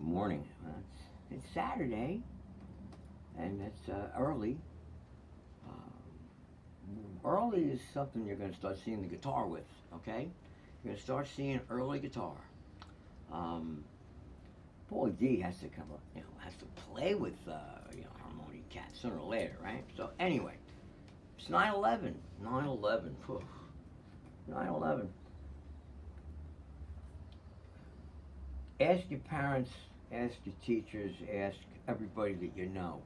Morning. It's Saturday, and it's early. Early is something you're going to start seeing the guitar with. Okay, you're going to start seeing early guitar. Um, Paulie Dee has to come up, has to play with harmonium cat sooner or later, right? So anyway, it's 9/11. 9/11. 9/11. Ask your parents, ask your teachers, ask everybody that you know.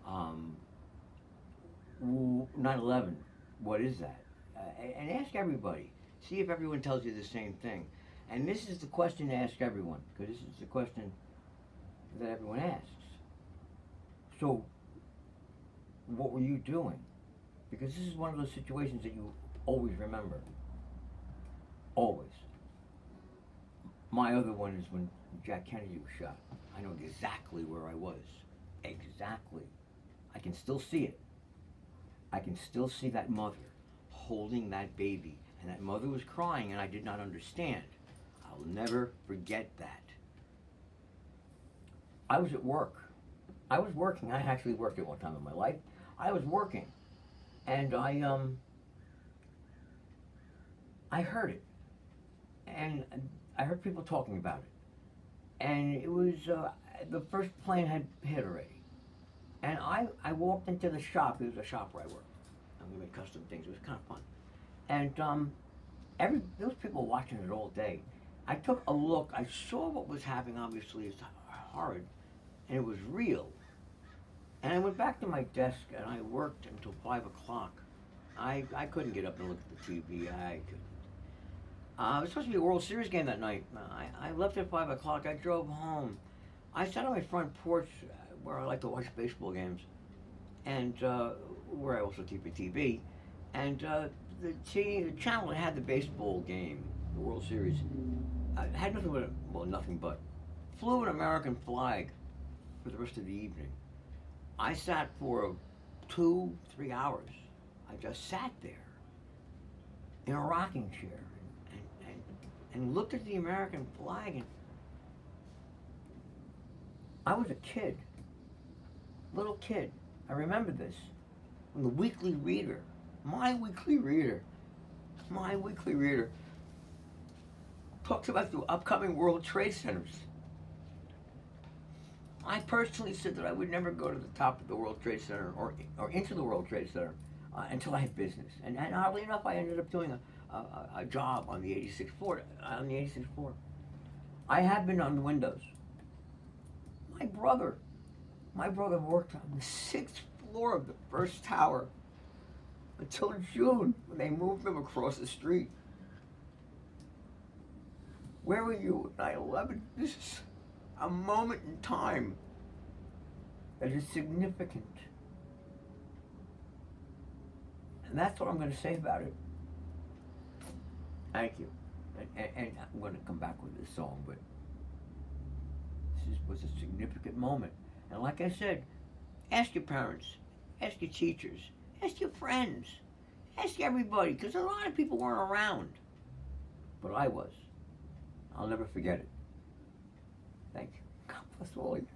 Um, 9/11, what is that? And ask everybody. See if everyone tells you the same thing. And this is the question to ask everyone, because this is the question that everyone asks. So, what were you doing? Because this is one of those situations that you always remember. Always. My other one is when Jack Kennedy was shot. I know exactly where I was. Exactly. I can still see it. I can still see that mother holding that baby. And that mother was crying, and I did not understand. I'll never forget that. I was at work. I was working. I actually worked at one time in my life. I was working, and I heard it, and I heard people talking about it, and it was the first plane had hit already, and I walked into the shop. It was a shop where I worked. And we made custom things. It was kind of fun, and there was people watching it all day. I took a look. I saw what was happening. Obviously, it's horrid, and it was real. And I went back to my desk and I worked until 5 o'clock. I couldn't get up and look at the TV. I couldn't. It was supposed to be a World Series game that night. I left at 5 o'clock. I drove home. I sat on my front porch where I like to watch baseball games, and where I also keep a TV. And the channel that had the baseball game, the World Series, had nothing but nothing but flew an American flag for the rest of the evening. I sat for 2, 3 hours. I just sat there in a rocking chair and looked at the American flag. And I was a kid, little kid. I remember this when the Weekly Reader, my Weekly Reader, talks about the upcoming World Trade Centers. I personally said that I would never go to the top of the World Trade Center or into the World Trade Center until I had business. And oddly enough, I ended up doing a job on the 86th floor. I have been on the windows. My brother worked on the 6th floor of the first tower until June when they moved him across the street. Where were you at 9/11? This is a moment in time that is significant. And that's what I'm going to say about it. Thank you. And I'm going to come back with this song, but was a significant moment. And like I said, ask your parents, ask your teachers, ask your friends, ask everybody, because a lot of people weren't around. But I was. I'll never forget it. Thank you. God bless all of you.